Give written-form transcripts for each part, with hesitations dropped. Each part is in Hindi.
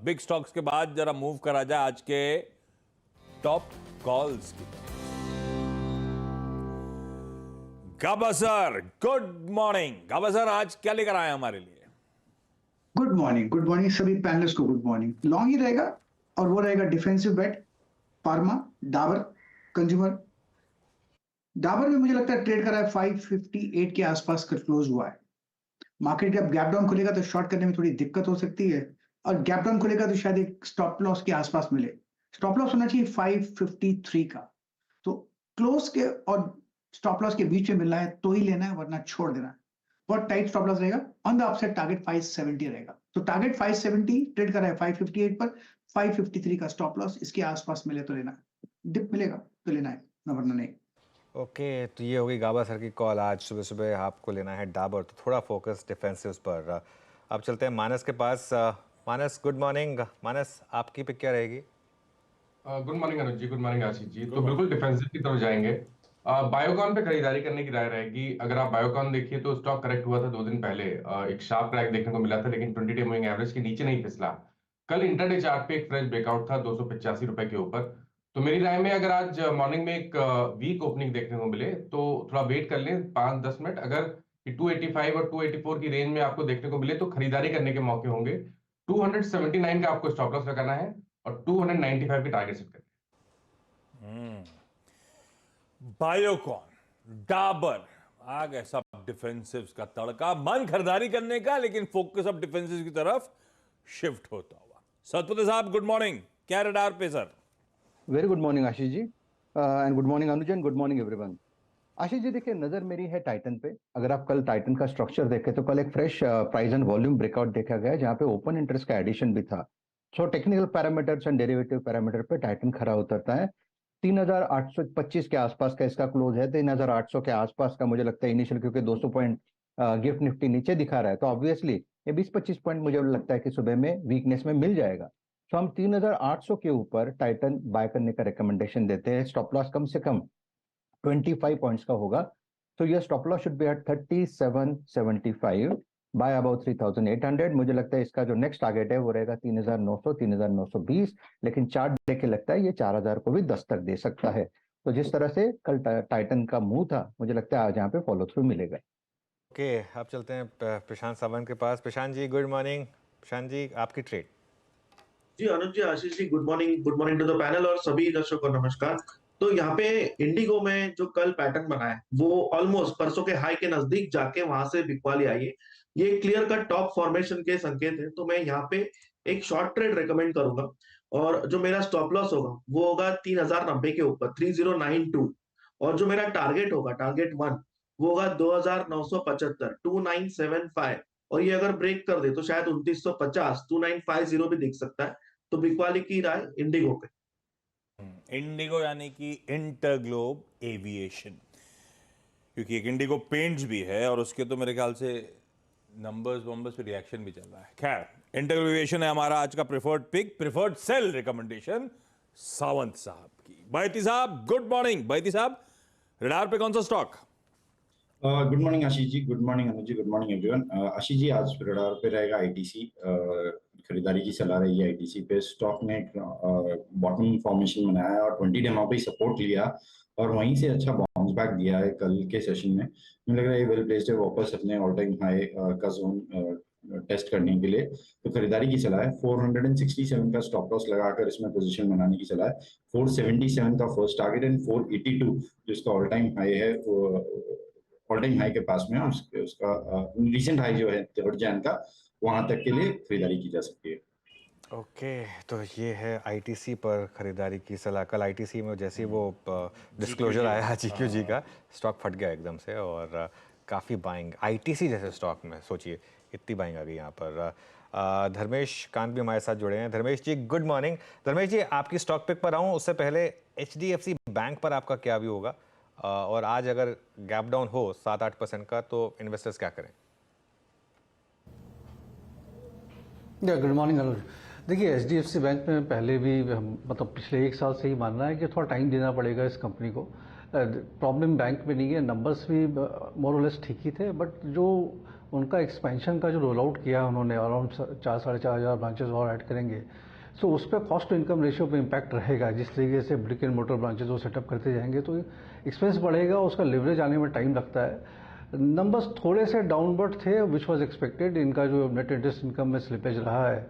बिग स्टॉक्स के बाद जरा मूव करा जाए आज के टॉप कॉल्स की तरफ। गाबा सर, गुड मॉर्निंग। गाबा सर, आज क्या लेकर आए हमारे लिए? गुड मॉर्निंग सभी पैनलिस्ट को गुड मॉर्निंग। लॉन्ग ही रहेगा और वो रहेगा डिफेंसिव बेट, फार्मा, डाबर, कंज्यूमर। डाबर में मुझे लगता है ट्रेड करा है 558 के आसपास का क्लोज हुआ है। मार्केट जब गैप डाउन खुलेगा तो शॉर्ट करने में थोड़ी दिक्कत हो सकती है और गैप डाउन खुलेगा तो शायद एक स्टॉप लॉस के आसपास मिले। स्टॉप लॉस होना चाहिए 553 का। तो क्लोज के और स्टॉप लॉस के बीच में मिलना है तो ही लेना है, वरना छोड़ देना है। बहुत टाइट स्टॉप लॉस रहेगा। ऑन द अपसाइड टारगेट 570 रहेगा। तो टारगेट 570 ट्रेड कर रहा है 558 पर, 553 का स्टॉप लॉस इसके आसपास मिले तो लेना है। डिप मिलेगा तो लेना है, ना वरना नहीं। ओके, तो ये होगी गाबा सर की कॉल। आज सुबह सुबह आपको लेना है डाबर, तो थोड़ा फोकस डिफेंसिव्स पर। अब चलते हैं मानस के पास। मानस, गुड मॉर्निंग। मानस, आपकी पिक क्या रहेगी? गुड मॉर्निंग अनुज जी, गुड मॉर्निंग आशीष जी। तो बिल्कुल डिफेंसिव की तरफ जाएंगे। बायोकॉन पे खरीदारी करने की राय रहेगी। अगर आप बायोकॉन देखिए तो स्टॉक करेक्ट हुआ था 2 दिन पहले, एक शार्प क्रैक देखने को मिला था, लेकिन 20 डे मूविंग एवरेज के नीचे नहीं फिसला। कल इंटरडे चार्ट पे एक फ्रेश ब्रेकआउट था 285 रुपए के ऊपर। तो मेरी राय में अगर आज मॉर्निंग में एक वीक ओपनिंग देखने को मिले तो थोड़ा वेट कर लें 5-10 मिनट। अगर 285 और 284 की रेंज में आपको देखने को मिले तो खरीदारी करने के मौके होंगे। 279 का आपको स्टॉप लॉस लगाना है और 295 की टारगेट सेट करना है। बायोकॉन, डाबर, आ गए सब डिफेंसिव्स का तड़का। मन खरीदारी करने का, लेकिन फोकस अब डिफेंसिव की तरफ शिफ्ट होता हुआ। सतपति साहब, गुड मॉर्निंग। क्या रडार पे sir? Very good morning Ashish ji, and good morning Anuj, and good morning everyone. Ashish ji देखिए, नजर मेरी है टाइटन पे। अगर आप कल टाइटन का स्ट्रक्चर देखें तो कल एक fresh price and volume breakout देखा गया जहां पे ओपन इंटरेस्ट का एडिशन भी था। So technical parameters and derivative parameter पे टाइटन खरा उतरता है। 3825 के आसपास का इसका क्लोज है। 3800 के आसपास का मुझे लगता है इनिशियल, क्योंकि 200 पॉइंट गिफ्ट निफ्टी नीचे दिखा रहा है, तो ऑब्वियसली ये 20-25 पॉइंट मुझे लगता है कि सुबह में वीकनेस में मिल जाएगा। तो हम 3800 के ऊपर टाइटन बाय करने का रिकमेंडेशन देते हैं। स्टॉप लॉस कम से कम 25 पॉइंट्स का होगा। तो ये stop loss should be at 3775 by about 3800। मुझे लगता है इसका जो नेक्स्ट टारगेट है वो रहेगा 3900, 3920। लेकिन चार्ट देख के लगता है ये 4000 को भी दस्तक दे सकता है। तो जिस तरह से कल टाइटन का मुंह था, मुझे लगता है आज यहाँ पे फॉलो थ्रू मिलेगा। ओके, अब चलते हैं प्रशांत सावंत के पास। Prashant ji, good morning. प्रशांत जी, आपकी ट्रेड। जी Anuj ji, Ashish ji, good morning to the panel और सभी दर्शकों को नमस्कार। तो यहाँ पे इंडिगो में जो कल पैटर्न बना है वो ऑलमोस्ट परसों के हाई के नजदीक जाके वहां से बिकवाली आई है। ये क्लियर कट टॉप फॉर्मेशन के संकेत है। तो मैं यहाँ पे एक शॉर्ट ट्रेड रेकमेंड करूंगा और जो मेरा स्टॉप लॉस होगा वो होगा 3090 के ऊपर, 3092। और जो मेरा टारगेट होगा, टारगेट 1, वो होगा 2975, 2975। और ये अगर ब्रेक कर दे तो शायद 2950, 2950 भी दिख सकता है। तो बिकवाली की राय इंडिगो पे। इंडिगो यानी कि इंटरग्लोब एविएशन, क्योंकि एक इंडिगो पेंट्स भी है और उसके तो मेरे ख्याल से नंबर्स पे रिएक्शन भी चल रहा है। खैर, इंटरग्लोब एविएशन है हमारा आज का preferred pick, preferred sell recommendation Sawant साहब की। बैती साहब, गुड मॉर्निंग। बैती साहब, रडार पे कौन सा stock? Good morning Ashish ji, good morning अनुज जी, गुड मॉर्निंग एवरीवन। आशीष जी, आज रडार पे रहेगा आईटीसी। खरीदारी की सलाह रही है आईटीसी पे। स्टॉक ने बॉटम फॉर्मेशन बनाया है और 20 डे पे सपोर्ट लिया और वहीं से अच्छा बाउंस बैक दिया है कल के सेशन में। मुझे लग रहा है ये वेल प्लेस्ड है वापस अपने ऑल टाइम हाई का जोन टेस्ट करने के लिए। तो खरीदारी की सलाह है। 467 का स्टॉप लॉस लगाकर इसमें पोजीशन बनाने की सलाह है। 477 का फर्स्ट टारगेट एंड 482 जिसका ऑल टाइम हाई है, ऑल टाइम हाई के पास में उसका रिसेंट हाई जो है 3 जैन का, वहां तक के लिए खरीदारी की जा सकती है। ओके, तो ये है आईटीसी पर खरीदारी की सलाह। कल आईटीसी में जैसे वो डिस्क्लोजर आया जीक्यूजी का, स्टॉक फट गया एकदम से और काफ़ी बाइंग आईटीसी जैसे स्टॉक में, सोचिए इतनी बाइंग आ गई यहाँ पर। धर्मेश कांत भी हमारे साथ जुड़े हैं। धर्मेश जी, गुड मॉर्निंग। धर्मेश जी, आपकी स्टॉक पिक पर आऊँ उससे पहले एचडीएफसी बैंक पर आपका क्या व्यू होगा? और आज अगर गैप डाउन हो 7-8% का तो इन्वेस्टर्स क्या करें? गुड मॉर्निंग अनुज। देखिए, एचडीएफसी बैंक में पहले भी मतलब पिछले 1 साल से ही मानना है कि थोड़ा टाइम देना पड़ेगा इस कंपनी को। प्रॉब्लम बैंक में नहीं है, नंबर्स भी मोर और लेस ठीक ही थे, बट जो उनका एक्सपेंशन का जो रोल आउट किया उन्होंने, अराउंड 4-4.5 ब्रांचेस और ऐड करेंगे, सो उस पर कॉस्ट टू इनकम रेशियो पे इम्पैक्ट रहेगा। जिस तरीके से ब्रिक एंड मोटर ब्रांचेस वो सेटअप करते जाएंगे तो एक्सपेंस बढ़ेगा, उसका लिवरेज आने में टाइम लगता है। नंबर्स थोड़े से डाउनवर्ड थे विच वाज एक्सपेक्टेड। इनका जो नेट इंटरेस्ट इनकम में स्लिपेज रहा है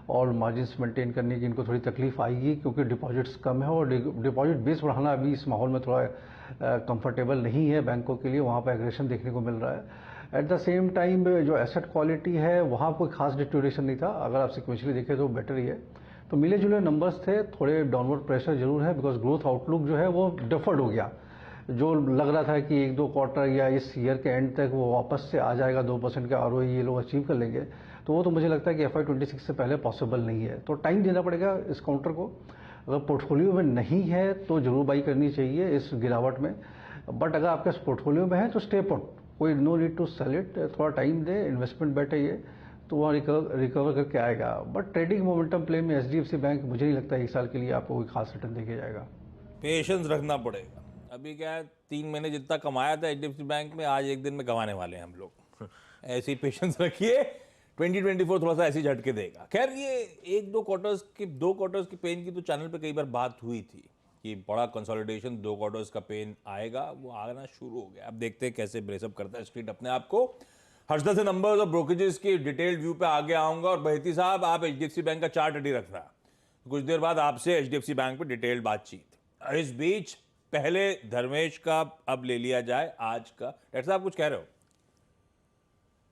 और मार्जिन्स मेंटेन करने की इनको थोड़ी तकलीफ आएगी क्योंकि डिपॉजिट्स कम है और डिपॉजिट बेस बढ़ाना अभी इस माहौल में थोड़ा कंफर्टेबल नहीं है बैंकों के लिए, वहाँ पर एग्रेशन देखने को मिल रहा है। एट द सेम टाइम जो एसेट क्वालिटी है वहाँ कोई खास डिटोरेशन नहीं था, अगर आप सिक्वेंशली देखें तो बेटर ही है। तो मिले जुले नंबर्स थे, थोड़े डाउनवर्ड प्रेशर जरूर है बिकॉज ग्रोथ आउटलुक जो है वो डिफर्ड हो गया। जो लग रहा था कि 1-2 क्वार्टर या इस ईयर के एंड तक वो वापस से आ जाएगा, 2% का ROE ये लोग अचीव कर लेंगे, तो वो तो मुझे लगता है कि FY26 से पहले पॉसिबल नहीं है। तो टाइम देना पड़ेगा इस काउंटर को। अगर पोर्टफोलियो में नहीं है तो जरूर बाई करनी चाहिए इस गिरावट में, बट अगर आपके पोर्टफोलियो में है तो स्टे पुट, कोई no need to sell it, थोड़ा टाइम दे, इन्वेस्टमेंट बेट है ये, तो वहाँ रिकवर करके आएगा। बट ट्रेडिंग मोमेंटम प्ले में HDFC बैंक मुझे नहीं लगता 1 साल के लिए आपको कोई खास रिटर्न देके जाएगा। पेशेंस रखना पड़ेगा। अभी क्या है, 3 महीने जितना कमाया था HDFC बैंक में, आज 1 दिन में कमाने वाले हैं हम लोग। ऐसी पेशेंस रखिए, 2024 थोड़ा सा ऐसी झटके देगा। खैर ये 2 क्वार्टर्स की पेन की तो चैनल पे कई बार बात हुई थी कि बड़ा कंसोलिडेशन 2 क्वार्टर्स का पेन आएगा, वो आना शुरू हो गया। अब देखते हैं कैसे ब्रेसअप करता है स्ट्रीट अपने आप को। हर्षदा से नंबर्स और ब्रोकरेजेस की डिटेल्ड व्यू पे आगे आऊंगा, और बहती साहब आप HDFC बैंक का चार्ट रेडी रखना, कुछ देर बाद आपसे HDFC बैंक पे डिटेल्ड बातचीत। इस बीच पहले धर्मेश का अब ले लिया जाए आज का। डॉक्टर साहब कुछ कह रहे हो?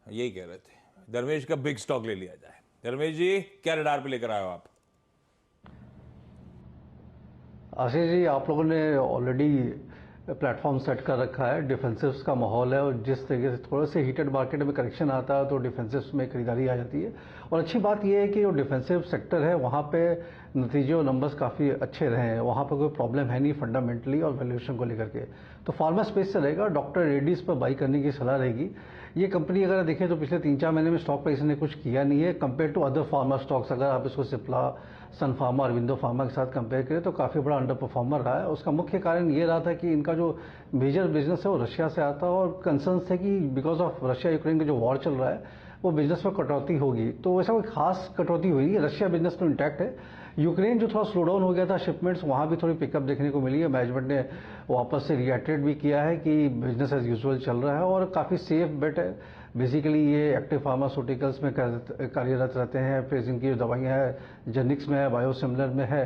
यही कह रहे थे, धर्मेश का बिग स्टॉक ले लिया जाए। धर्मेश जी क्या रडार पे लेकर आए हो आप? आशीष जी, आप लोगों ने ऑलरेडी प्लेटफॉर्म सेट कर रखा है, डिफेंसिव्स का माहौल है, और जिस तरीके से थोड़े से हीटेड मार्केट में करेक्शन आता है तो डिफेंसिव्स में खरीदारी आ जाती है। और अच्छी बात यह है कि जो डिफेंसिव सेक्टर है वहाँ पे नतीजे और नंबर्स काफ़ी अच्छे रहे हैं, वहाँ पर कोई प्रॉब्लम है नहीं फंडामेंटली और वैल्यूएशन को लेकर के। तो फार्मा स्पेस से रहेगा, डॉक्टर रेड्डीज पर बाई करने की सलाह रहेगी। ये कंपनी अगर देखें तो पिछले 3-4 महीने में स्टॉक प्राइस ने कुछ किया नहीं है compare to other pharma stocks. अगर आप इसको सिप्ला, सन फार्मा, अरविंदो फार्मा के साथ कंपेयर करें तो काफ़ी बड़ा अंडर परफॉर्मर रहा है। उसका मुख्य कारण ये रहा था कि इनका जो मेजर बिजनेस है वो रशिया से आता है, और कंसर्न थे कि बिकॉज ऑफ रशिया यूक्रेन का जो वॉर चल रहा है वो बिजनेस में कटौती होगी। तो वैसा कोई खास कटौती हुई है, रशिया बिजनेस तो इंटैक्ट है। यूक्रेन जो थोड़ा स्लो डाउन हो गया था शिपमेंट्स, वहाँ भी थोड़ी पिकअप देखने को मिली है। मैनेजमेंट ने वापस से रिएक्टेड भी किया है कि बिजनेस एज यूजुअल चल रहा है और काफ़ी सेफ बेट है। बेसिकली ये एक्टिव फार्मास्यूटिकल्स में कार्यरत रहते हैं, फिर इनकी जो दवाइयाँ हैं जेनिक्स में है, बायोसिमिलर में है।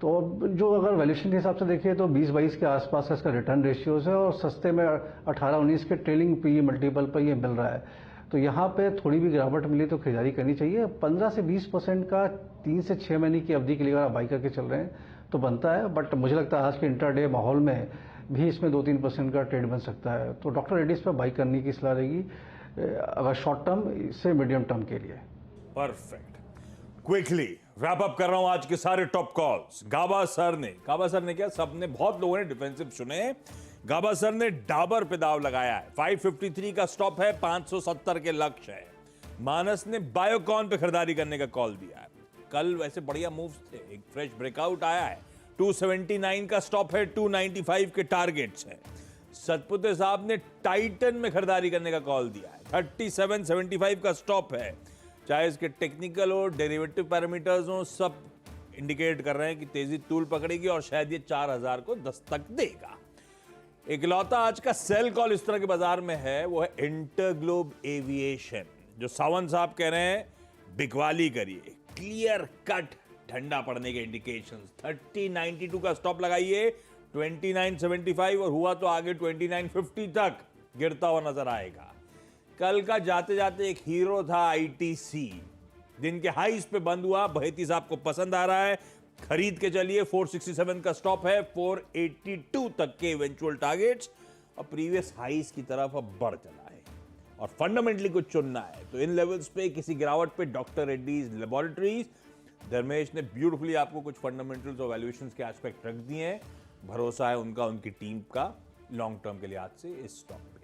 तो जो अगर वैल्यूएशन के हिसाब से देखिए तो 20-22 के आसपास का इसका रिटर्न रेशियोज है, और सस्ते में 18-19 के ट्रेलिंग PE मल्टीपल पर ये मिल रहा है। तो यहाँ पे थोड़ी भी गिरावट मिली तो खरीदारी करनी चाहिए। 15 से 20% का 3 से 6 महीने की अवधि के लिए अगर आप बाई करके चल रहे हैं तो बनता है, बट मुझे लगता है आज के इंट्राडे माहौल में भी इसमें 2-3% का ट्रेड बन सकता है। तो डॉक्टर रेड्डीज पर बाई करने की सलाह रहेगी अगर शॉर्ट टर्म से मीडियम टर्म के लिए। परफेक्ट। क्विकली रैप अप कर रहा हूं आज के सारे टॉप कॉल्स। गाबा सर ने क्या, सबने, बहुत लोगों ने डिफेंसिव चुने। गाबा सर ने डाबर पे दाव लगाया है, 553 का स्टॉप है, 570 के लक्ष्य है। मानस ने बायोकॉन पे खरीदारी करने का कॉल दिया है। कल वैसे बढ़िया मूव्स थे, एक फ्रेश ब्रेकआउट आया है, 279 का स्टॉप है, 295 के टारगेट्स हैं। सतपुते साहब ने टाइटन में खरीदारी करने का कॉल दिया है, 3775 का स्टॉप है। चाहे इसके टेक्निकल और डेरिवेटिव पैरामीटर्स हो, सब इंडिकेट कर रहे हैं कि तेजी तूल पकड़ेगी और शायद ये 4000 को दस्तक देगा। इकलौता आज का सेल कॉल इस तरह के बाजार में है वो है इंटरग्लोब एविएशन, जो सावंत साहब कह रहे हैं बिकवाली करिए, क्लियर कट ठंडा पड़ने के इंडिकेशंस। 3092 का स्टॉप लगाइए, 2975, और हुआ तो आगे 2950 तक गिरता हुआ नजर आएगा। कल का जाते जाते एक हीरो था ITC, दिन के हाईस पे बंद हुआ, बहेती साहब को पसंद आ रहा है, खरीद के चलिए। 467 का स्टॉप है, 482 तक के इवेंचुअल टारगेट्स, और प्रीवियस हाईस की तरफ अब बढ़ चला है। और फंडामेंटली कुछ चुनना है तो इन लेवल्स पे किसी गिरावट पे डॉक्टर रेड्डीज लेबोरेटरीज। धर्मेश ने ब्यूटीफुली आपको कुछ फंडामेंटल्स और वैल्यूएशंस के एस्पेक्ट रख दिए हैं। भरोसा है उनका, उनकी टीम का लॉन्ग टर्म के लिए आज से इस स्टॉक पे।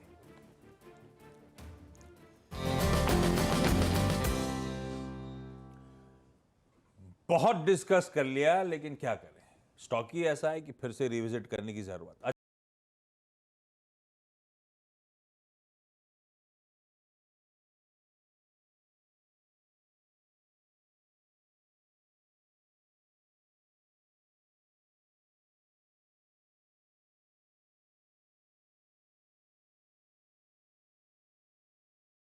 बहुत डिस्कस कर लिया, लेकिन क्या करें, स्टॉक ही ऐसा है कि फिर से रिविजिट करने की जरूरत।